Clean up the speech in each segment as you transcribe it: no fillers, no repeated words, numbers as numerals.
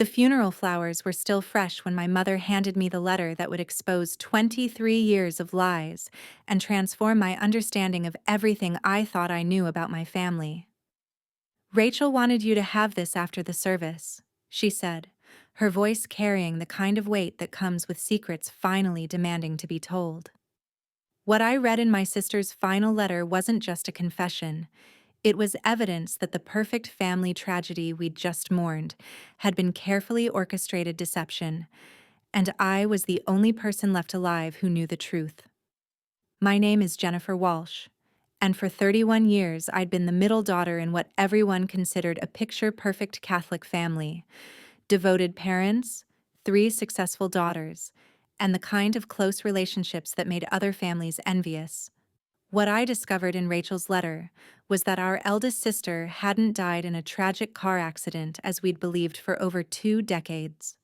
The funeral flowers were still fresh when my mother handed me the letter that would expose 23 years of lies and transform my understanding of everything I thought I knew about my family. "Rachel wanted you to have this after the service," she said, her voice carrying the kind of weight that comes with secrets finally demanding to be told. What I read in my sister's final letter wasn't just a confession. It was evidence that the perfect family tragedy we'd just mourned had been carefully orchestrated deception, and I was the only person left alive who knew the truth. My name is Jennifer Walsh, and for 31 years I'd been the middle daughter in what everyone considered a picture-perfect Catholic family: devoted parents, 3 successful daughters, and the kind of close relationships that made other families envious. What I discovered in Rachel's letter was that our eldest sister hadn't died in a tragic car accident as we'd believed for over 2 decades.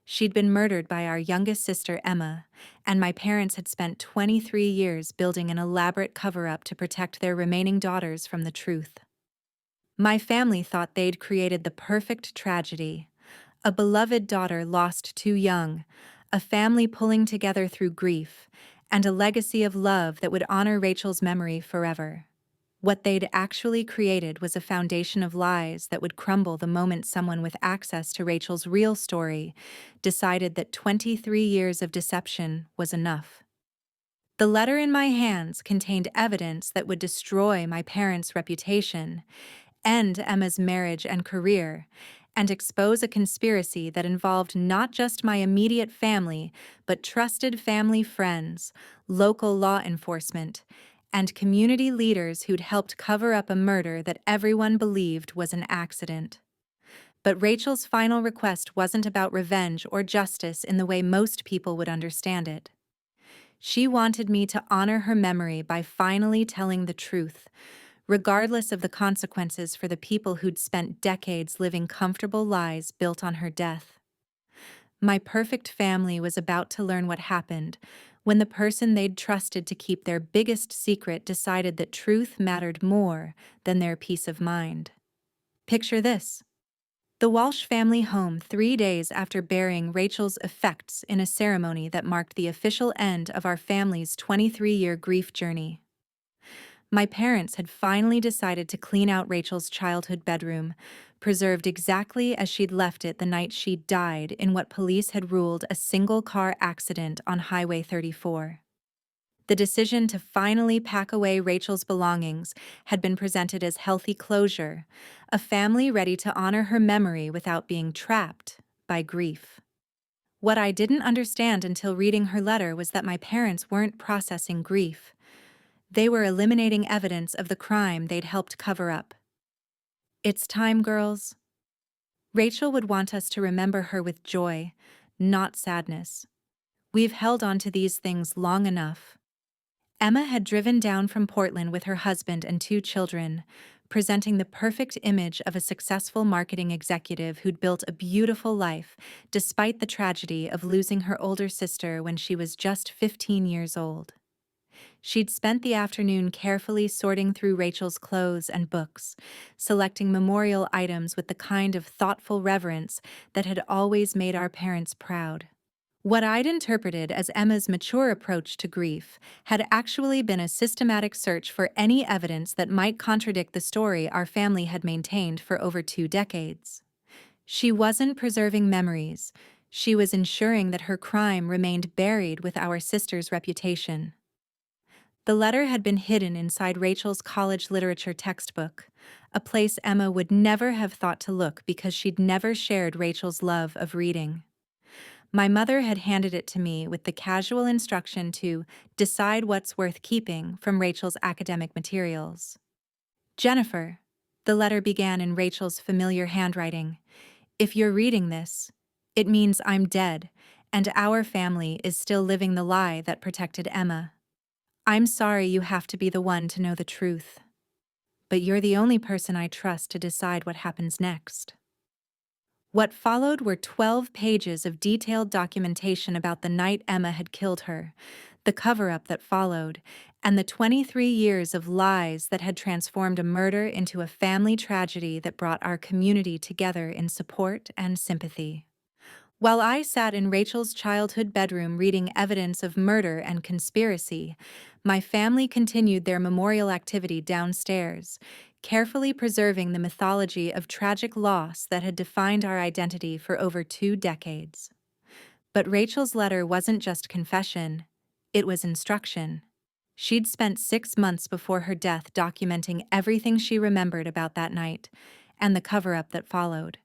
She'd been murdered by our youngest sister, Emma, and my parents had spent 23 years building an elaborate cover-up to protect their remaining daughters from the truth. My family thought they'd created the perfect tragedy: a beloved daughter lost too young, a family pulling together through grief, and a legacy of love that would honor Rachel's memory forever. What they'd actually created was a foundation of lies that would crumble the moment someone with access to Rachel's real story decided that 23 years of deception was enough. The letter in my hands contained evidence that would destroy my parents' reputation, end Emma's marriage and career, and expose a conspiracy that involved not just my immediate family, but trusted family friends, local law enforcement, and community leaders who'd helped cover up a murder that everyone believed was an accident. But Rachel's final request wasn't about revenge or justice in the way most people would understand it. She wanted me to honor her memory by finally telling the truth, regardless of the consequences for the people who'd spent decades living comfortable lies built on her death. My perfect family was about to learn what happened when the person they'd trusted to keep their biggest secret decided that truth mattered more than their peace of mind. Picture this: the Walsh family home 3 days after burying Rachel's effects in a ceremony that marked the official end of our family's 23-year grief journey. My parents had finally decided to clean out Rachel's childhood bedroom, preserved exactly as she'd left it the night she died in what police had ruled a single-car accident on Highway 34. The decision to finally pack away Rachel's belongings had been presented as healthy closure, a family ready to honor her memory without being trapped by grief. What I didn't understand until reading her letter was that my parents weren't processing grief. They were eliminating evidence of the crime they'd helped cover up. "It's time, girls." Rachel would want us to remember her with joy, not sadness. "We've held on to these things long enough." Emma had driven down from Portland with her husband and 2 children, presenting the perfect image of a successful marketing executive who'd built a beautiful life despite the tragedy of losing her older sister when she was just 15 years old. She'd spent the afternoon carefully sorting through Rachel's clothes and books, selecting memorial items with the kind of thoughtful reverence that had always made our parents proud. What I'd interpreted as Emma's mature approach to grief had actually been a systematic search for any evidence that might contradict the story our family had maintained for over 2 decades. She wasn't preserving memories. She was ensuring that her crime remained buried with our sister's reputation. The letter had been hidden inside Rachel's college literature textbook, a place Emma would never have thought to look because she'd never shared Rachel's love of reading. My mother had handed it to me with the casual instruction to decide what's worth keeping from Rachel's academic materials. "Jennifer," the letter began in Rachel's familiar handwriting, "if you're reading this, it means I'm dead, and our family is still living the lie that protected Emma. I'm sorry you have to be the one to know the truth. But you're the only person I trust to decide what happens next." What followed were 12 pages of detailed documentation about the night Emma had killed her, the the cover-up that followed, and the 23 years of lies that had transformed a murder into a family tragedy that brought our community together in support and sympathy. While I sat in Rachel's childhood bedroom reading evidence of murder and conspiracy, my family continued their memorial activity downstairs, carefully preserving the mythology of tragic loss that had defined our identity for over 2 decades. But Rachel's letter wasn't just confession, it was instruction. She'd spent 6 months before her death documenting everything she remembered about that night and the cover-up that followed.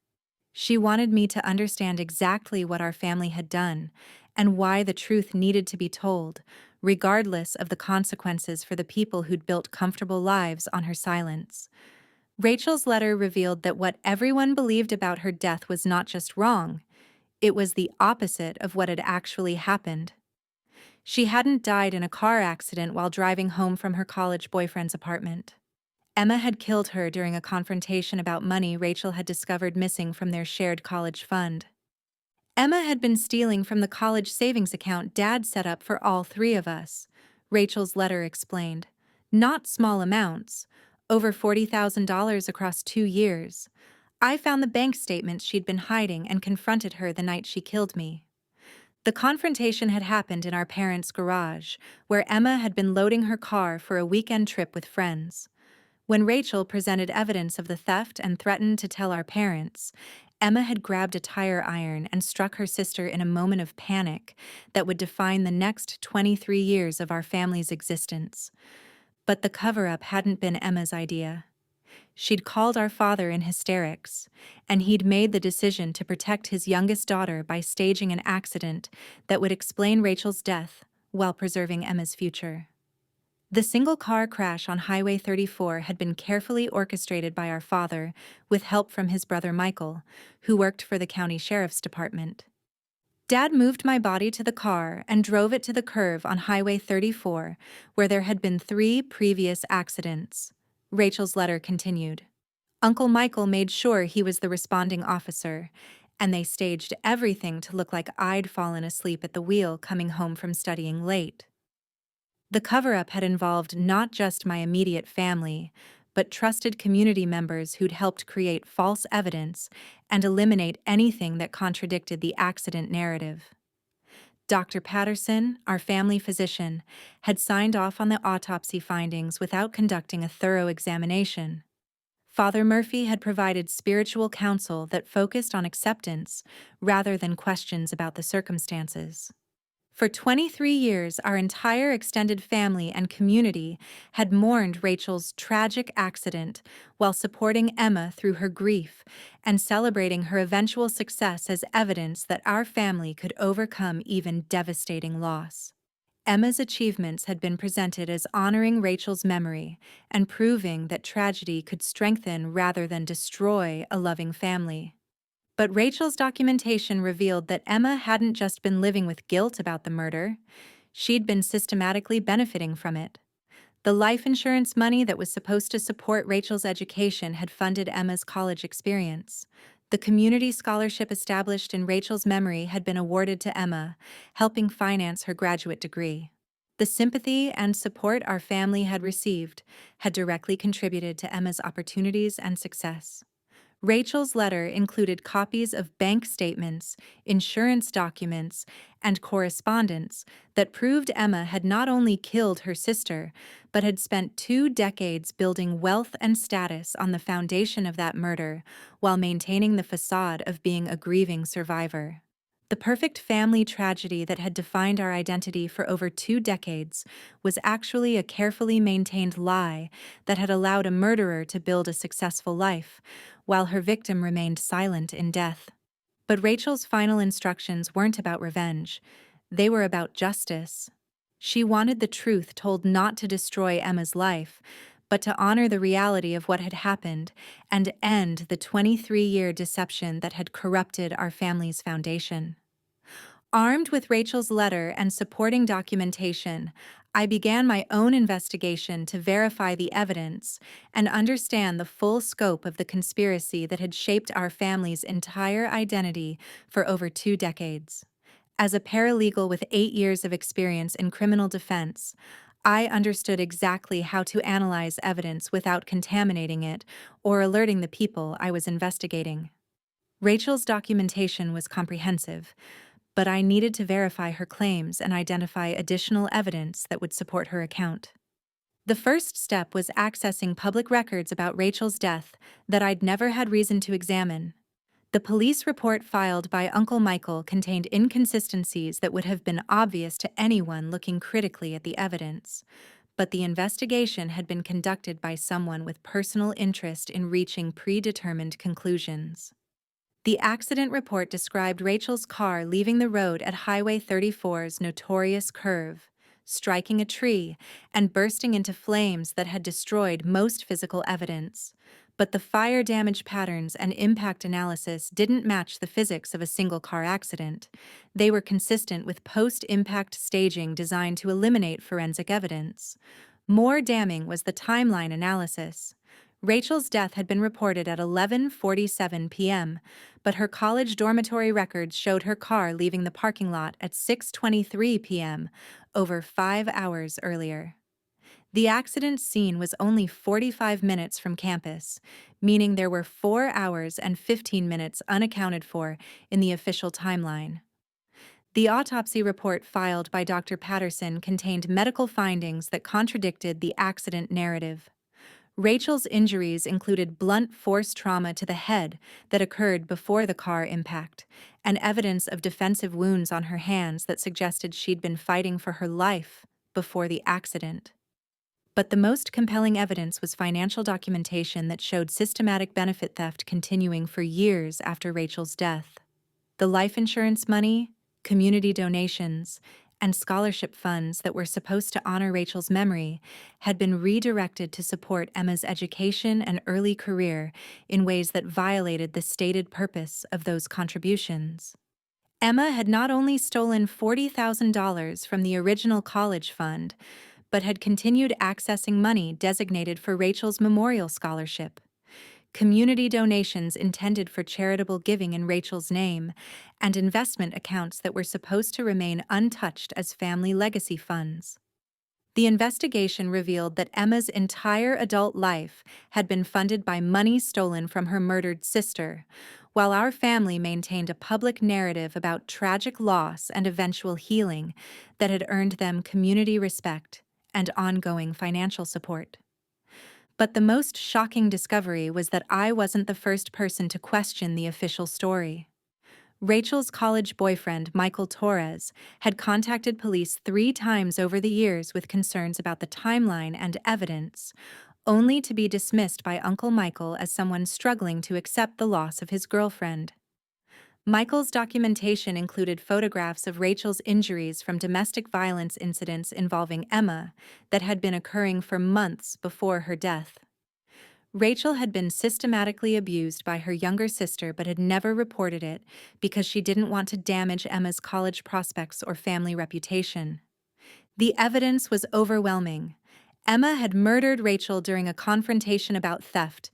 She wanted me to understand exactly what our family had done and why the truth needed to be told, regardless of the consequences for the people who'd built comfortable lives on her silence. Rachel's letter revealed that what everyone believed about her death was not just wrong, it was the opposite of what had actually happened. She hadn't died in a car accident while driving home from her college boyfriend's apartment. Emma had killed her during a confrontation about money Rachel had discovered missing from their shared college fund. Emma had been stealing from the college savings account Dad set up for all three of us, Rachel's letter explained. Not small amounts, over $40,000 across 2 years. I found the bank statements she'd been hiding and confronted her the night she killed me. The confrontation had happened in our parents' garage, where Emma had been loading her car for a weekend trip with friends. When Rachel presented evidence of the theft and threatened to tell our parents, Emma had grabbed a tire iron and struck her sister in a moment of panic that would define the next 23 years of our family's existence. But the cover-up hadn't been Emma's idea. She'd called our father in hysterics, and he'd made the decision to protect his youngest daughter by staging an accident that would explain Rachel's death while preserving Emma's future. The single-car crash on Highway 34 had been carefully orchestrated by our father, with help from his brother Michael, who worked for the county sheriff's department. Dad moved my body to the car and drove it to the curve on Highway 34, where there had been 3 previous accidents. Rachel's letter continued. Uncle Michael made sure he was the responding officer, and they staged everything to look like I'd fallen asleep at the wheel coming home from studying late. The cover-up had involved not just my immediate family, but trusted community members who'd helped create false evidence and eliminate anything that contradicted the accident narrative. Dr. Patterson, our family physician, had signed off on the autopsy findings without conducting a thorough examination. Father Murphy had provided spiritual counsel that focused on acceptance rather than questions about the circumstances. For 23 years, our entire extended family and community had mourned Rachel's tragic accident while supporting Emma through her grief and celebrating her eventual success as evidence that our family could overcome even devastating loss. Emma's achievements had been presented as honoring Rachel's memory and proving that tragedy could strengthen rather than destroy a loving family. But Rachel's documentation revealed that Emma hadn't just been living with guilt about the murder, she'd been systematically benefiting from it. The life insurance money that was supposed to support Rachel's education had funded Emma's college experience. The community scholarship established in Rachel's memory had been awarded to Emma, helping finance her graduate degree. The sympathy and support our family had received had directly contributed to Emma's opportunities and success. Rachel's letter included copies of bank statements, insurance documents, and correspondence that proved Emma had not only killed her sister, but had spent 2 decades building wealth and status on the foundation of that murder while maintaining the facade of being a grieving survivor. The perfect family tragedy that had defined our identity for over 2 decades was actually a carefully maintained lie that had allowed a murderer to build a successful life, while her victim remained silent in death. But Rachel's final instructions weren't about revenge. They were about justice. She wanted the truth told not to destroy Emma's life, but to honor the reality of what had happened and end the 23-year deception that had corrupted our family's foundation. Armed with Rachel's letter and supporting documentation, I began my own investigation to verify the evidence and understand the full scope of the conspiracy that had shaped our family's entire identity for over 2 decades. As a paralegal with 8 years of experience in criminal defense, I understood exactly how to analyze evidence without contaminating it or alerting the people I was investigating. Rachel's documentation was comprehensive, but I needed to verify her claims and identify additional evidence that would support her account. The first step was accessing public records about Rachel's death that I'd never had reason to examine. The police report filed by Uncle Michael contained inconsistencies that would have been obvious to anyone looking critically at the evidence, but the investigation had been conducted by someone with personal interest in reaching predetermined conclusions. The accident report described Rachel's car leaving the road at Highway 34's notorious curve, striking a tree, and bursting into flames that had destroyed most physical evidence. But the fire damage patterns and impact analysis didn't match the physics of a single-car accident. They were consistent with post-impact staging designed to eliminate forensic evidence. More damning was the timeline analysis. Rachel's death had been reported at 11:47 p.m., but her college dormitory records showed her car leaving the parking lot at 6:23 p.m., over 5 hours earlier. The accident scene was only 45 minutes from campus, meaning there were 4 hours and 15 minutes unaccounted for in the official timeline. The autopsy report filed by Dr. Patterson contained medical findings that contradicted the accident narrative. Rachel's injuries included blunt force trauma to the head that occurred before the car impact, and evidence of defensive wounds on her hands that suggested she'd been fighting for her life before the accident. But the most compelling evidence was financial documentation that showed systematic benefit theft continuing for years after Rachel's death. The life insurance money, community donations, and scholarship funds that were supposed to honor Rachel's memory had been redirected to support Emma's education and early career in ways that violated the stated purpose of those contributions. Emma had not only stolen $40,000 from the original college fund, but had continued accessing money designated for Rachel's memorial scholarship, community donations intended for charitable giving in Rachel's name, and investment accounts that were supposed to remain untouched as family legacy funds. The investigation revealed that Emma's entire adult life had been funded by money stolen from her murdered sister, while our family maintained a public narrative about tragic loss and eventual healing that had earned them community respect and ongoing financial support. But the most shocking discovery was that I wasn't the first person to question the official story. Rachel's college boyfriend, Michael Torres, had contacted police 3 times over the years with concerns about the timeline and evidence, only to be dismissed by Uncle Michael as someone struggling to accept the loss of his girlfriend. Michael's documentation included photographs of Rachel's injuries from domestic violence incidents involving Emma that had been occurring for months before her death. Rachel had been systematically abused by her younger sister but had never reported it because she didn't want to damage Emma's college prospects or family reputation. The evidence was overwhelming. Emma had murdered Rachel during a confrontation about theft.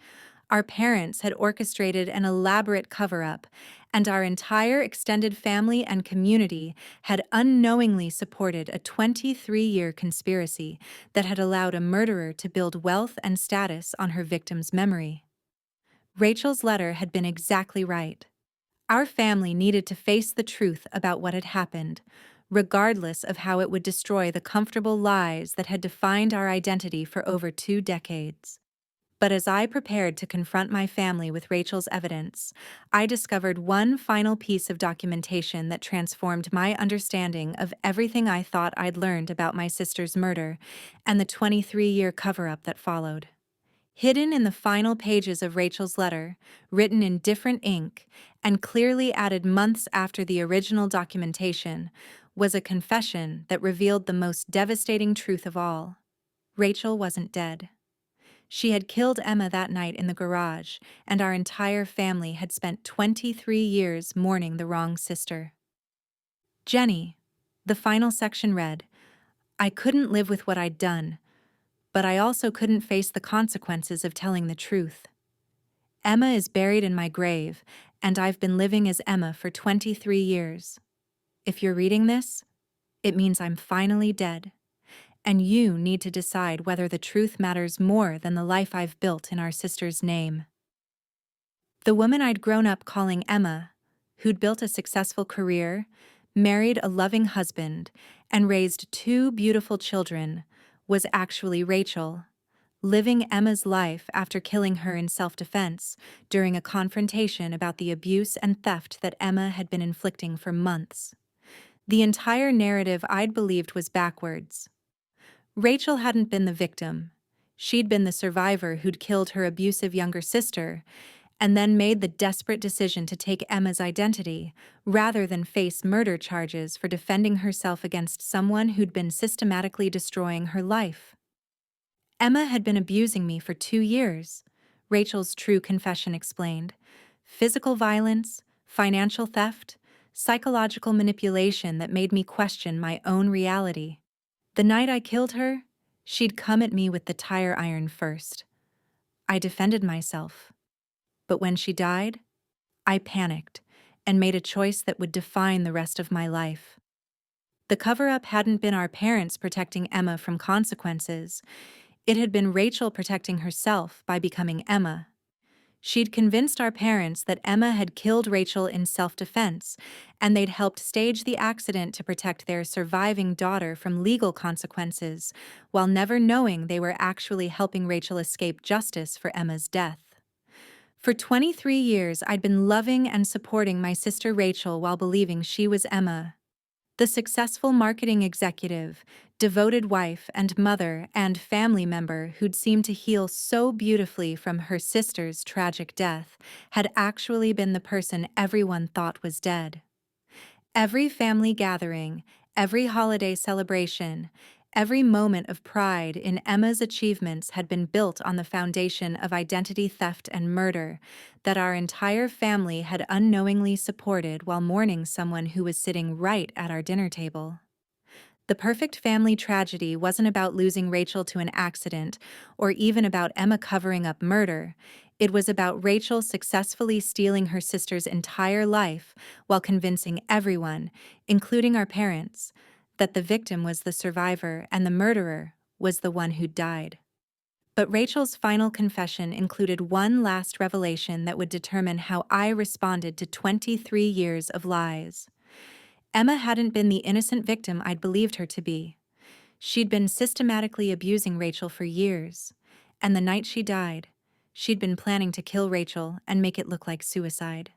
Our parents had orchestrated an elaborate cover-up, and our entire extended family and community had unknowingly supported a 23-year conspiracy that had allowed a murderer to build wealth and status on her victim's memory. Rachel's letter had been exactly right. Our family needed to face the truth about what had happened, regardless of how it would destroy the comfortable lies that had defined our identity for over 2 decades. But as I prepared to confront my family with Rachel's evidence, I discovered one final piece of documentation that transformed my understanding of everything I thought I'd learned about my sister's murder and the 23-year cover-up that followed. Hidden in the final pages of Rachel's letter, written in different ink and clearly added months after the original documentation, was a confession that revealed the most devastating truth of all. Rachel wasn't dead. She had killed Emma that night in the garage, and our entire family had spent 23 years mourning the wrong sister. Jenny, the final section read, I couldn't live with what I'd done, but I also couldn't face the consequences of telling the truth. Emma is buried in my grave, and I've been living as Emma for 23 years. If you're reading this, it means I'm finally dead, and you need to decide whether the truth matters more than the life I've built in our sister's name. The woman I'd grown up calling Emma, who'd built a successful career, married a loving husband, and raised two beautiful children, was actually Rachel, living Emma's life after killing her in self-defense during a confrontation about the abuse and theft that Emma had been inflicting for months. The entire narrative I'd believed was backwards. Rachel hadn't been the victim. She'd been the survivor who'd killed her abusive younger sister, and then made the desperate decision to take Emma's identity, rather than face murder charges for defending herself against someone who'd been systematically destroying her life. Emma had been abusing me for 2 years, Rachel's true confession explained. Physical violence, financial theft, psychological manipulation that made me question my own reality. The night I killed her, she'd come at me with the tire iron first. I defended myself. But when she died, I panicked and made a choice that would define the rest of my life. The cover-up hadn't been our parents protecting Emma from consequences. It had been Rachel protecting herself by becoming Emma. She'd convinced our parents that Emma had killed Rachel in self-defense, and they'd helped stage the accident to protect their surviving daughter from legal consequences, while never knowing they were actually helping Rachel escape justice for Emma's death. For 23 years, I'd been loving and supporting my sister Rachel while believing she was Emma, the successful marketing executive, devoted wife and mother and family member who'd seemed to heal so beautifully from her sister's tragic death, had actually been the person everyone thought was dead. Every family gathering, every holiday celebration, every moment of pride in Emma's achievements had been built on the foundation of identity theft and murder that our entire family had unknowingly supported while mourning someone who was sitting right at our dinner table. The perfect family tragedy wasn't about losing Rachel to an accident or even about Emma covering up murder. It was about Rachel successfully stealing her sister's entire life while convincing everyone, including our parents, that the victim was the survivor and the murderer was the one who died. But Rachel's final confession included one last revelation that would determine how I responded to 23 years of lies. Emma hadn't been the innocent victim I'd believed her to be. She'd been systematically abusing Rachel for years, and the night she died, she'd been planning to kill Rachel and make it look like suicide.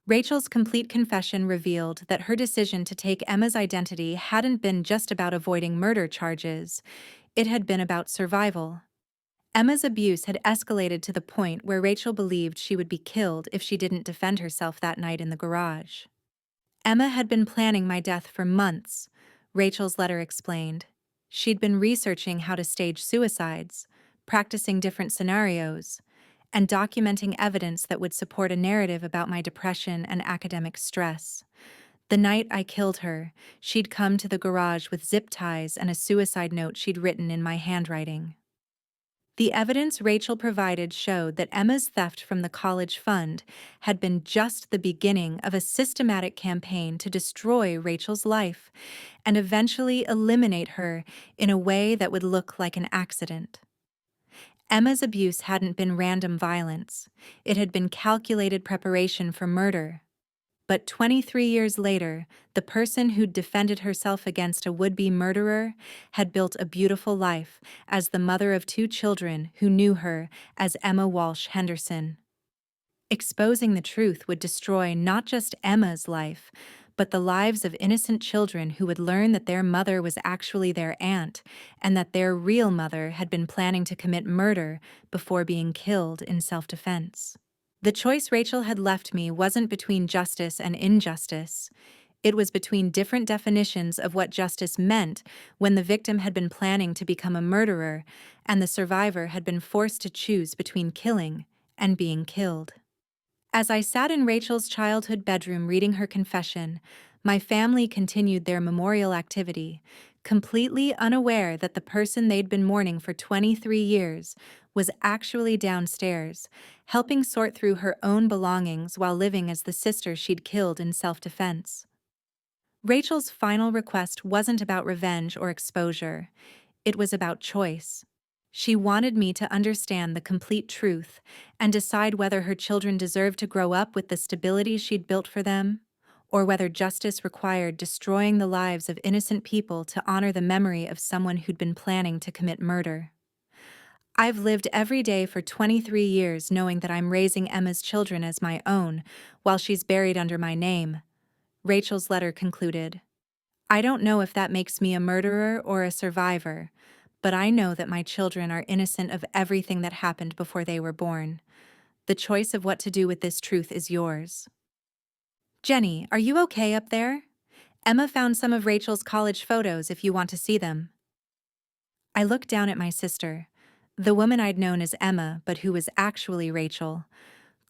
Rachel's complete confession revealed that her decision to take Emma's identity hadn't been just about avoiding murder charges, it had been about survival. Emma's abuse had escalated to the point where Rachel believed she would be killed if she didn't defend herself that night in the garage. Emma had been planning my death for months, Rachel's letter explained. She'd been researching how to stage suicides, practicing different scenarios, and documenting evidence that would support a narrative about my depression and academic stress. The night I killed her, she'd come to the garage with zip ties and a suicide note she'd written in my handwriting. The evidence Rachel provided showed that Emma's theft from the college fund had been just the beginning of a systematic campaign to destroy Rachel's life and eventually eliminate her in a way that would look like an accident. Emma's abuse hadn't been random violence. It had been calculated preparation for murder. But 23 years later, the person who'd defended herself against a would-be murderer had built a beautiful life as the mother of two children who knew her as Emma Walsh Henderson. Exposing the truth would destroy not just Emma's life, but the lives of innocent children who would learn that their mother was actually their aunt and that their real mother had been planning to commit murder before being killed in self-defense. The choice Rachel had left me wasn't between justice and injustice. It was between different definitions of what justice meant when the victim had been planning to become a murderer and the survivor had been forced to choose between killing and being killed. As I sat in Rachel's childhood bedroom reading her confession, my family continued their memorial activity, completely unaware that the person they'd been mourning for 23 years was actually downstairs, helping sort through her own belongings while living as the sister she'd killed in self-defense. Rachel's final request wasn't about revenge or exposure, it was about choice. She wanted me to understand the complete truth and decide whether her children deserved to grow up with the stability she'd built for them, or whether justice required destroying the lives of innocent people to honor the memory of someone who'd been planning to commit murder. I've lived every day for 23 years knowing that I'm raising Emma's children as my own, while she's buried under my name, Rachel's letter concluded. I don't know if that makes me a murderer or a survivor, but I know that my children are innocent of everything that happened before they were born. The choice of what to do with this truth is yours. Jenny, are you okay up there? Emma found some of Rachel's college photos if you want to see them. I looked down at my sister, the woman I'd known as Emma but who was actually Rachel,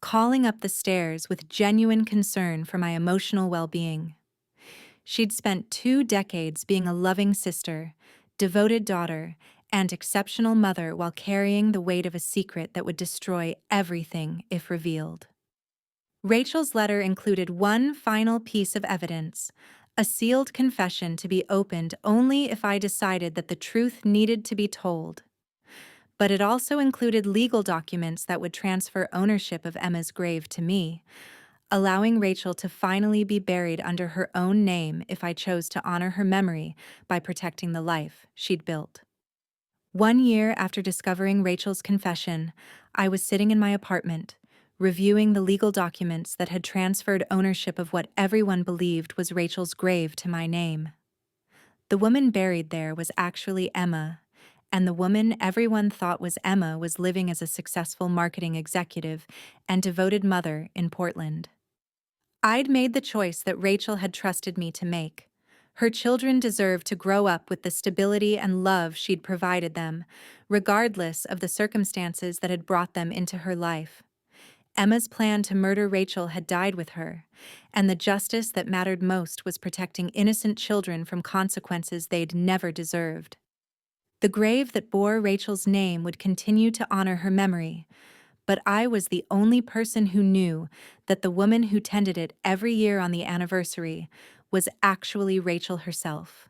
calling up the stairs with genuine concern for my emotional well-being. She'd spent 2 decades being a loving sister, devoted daughter, and exceptional mother while carrying the weight of a secret that would destroy everything if revealed. Rachel's letter included one final piece of evidence, a sealed confession to be opened only if I decided that the truth needed to be told. But it also included legal documents that would transfer ownership of Emma's grave to me, allowing Rachel to finally be buried under her own name if I chose to honor her memory by protecting the life she'd built. 1 year after discovering Rachel's confession, I was sitting in my apartment, reviewing the legal documents that had transferred ownership of what everyone believed was Rachel's grave to my name. The woman buried there was actually Emma, and the woman everyone thought was Emma was living as a successful marketing executive and devoted mother in Portland. I'd made the choice that Rachel had trusted me to make. Her children deserved to grow up with the stability and love she'd provided them, regardless of the circumstances that had brought them into her life. Emma's plan to murder Rachel had died with her, and the justice that mattered most was protecting innocent children from consequences they'd never deserved. The grave that bore Rachel's name would continue to honor her memory, but I was the only person who knew that the woman who tended it every year on the anniversary was actually Rachel herself,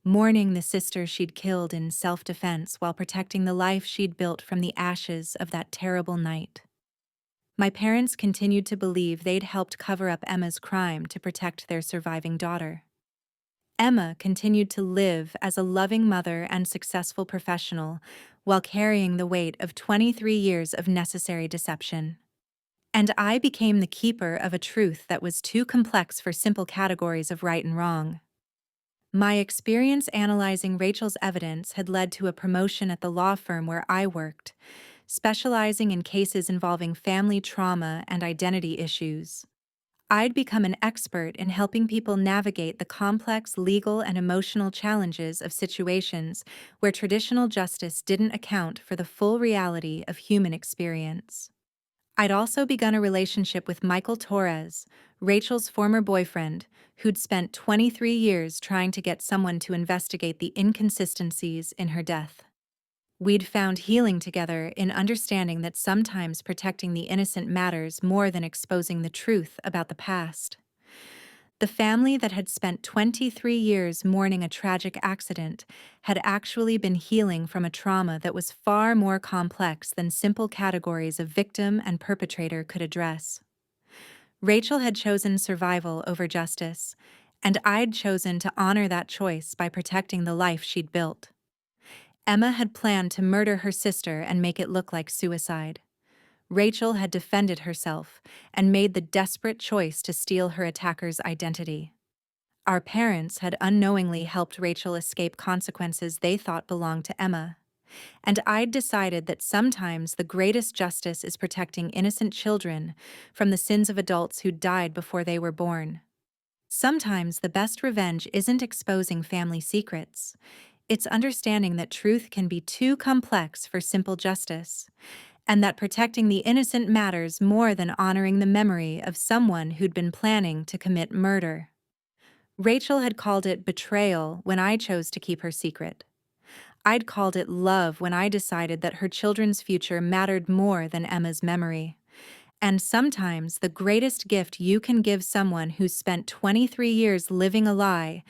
mourning the sister she'd killed in self-defense while protecting the life she'd built from the ashes of that terrible night. My parents continued to believe they'd helped cover up Emma's crime to protect their surviving daughter. Emma continued to live as a loving mother and successful professional while carrying the weight of 23 years of necessary deception. And I became the keeper of a truth that was too complex for simple categories of right and wrong. My experience analyzing Rachel's evidence had led to a promotion at the law firm where I worked, specializing in cases involving family trauma and identity issues. I'd become an expert in helping people navigate the complex legal and emotional challenges of situations where traditional justice didn't account for the full reality of human experience. I'd also begun a relationship with Michael Torres, Rachel's former boyfriend, who'd spent 23 years trying to get someone to investigate the inconsistencies in her death. We'd found healing together in understanding that sometimes protecting the innocent matters more than exposing the truth about the past. The family that had spent 23 years mourning a tragic accident had actually been healing from a trauma that was far more complex than simple categories of victim and perpetrator could address. Rachel had chosen survival over justice, and I'd chosen to honor that choice by protecting the life she'd built. Emma had planned to murder her sister and make it look like suicide. Rachel had defended herself and made the desperate choice to steal her attacker's identity. Our parents had unknowingly helped Rachel escape consequences they thought belonged to Emma. And I'd decided that sometimes the greatest justice is protecting innocent children from the sins of adults who died before they were born. Sometimes the best revenge isn't exposing family secrets. It's understanding that truth can be too complex for simple justice, and that protecting the innocent matters more than honoring the memory of someone who'd been planning to commit murder. Rachel had called it betrayal when I chose to keep her secret. I'd called it love when I decided that her children's future mattered more than Emma's memory. And sometimes the greatest gift you can give someone who's spent 23 years living a lie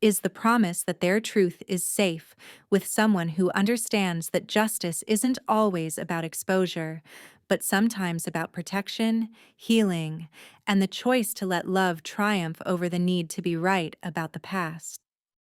is the promise that their truth is safe with someone who understands that justice isn't always about exposure, but sometimes about protection, healing, and the choice to let love triumph over the need to be right about the past.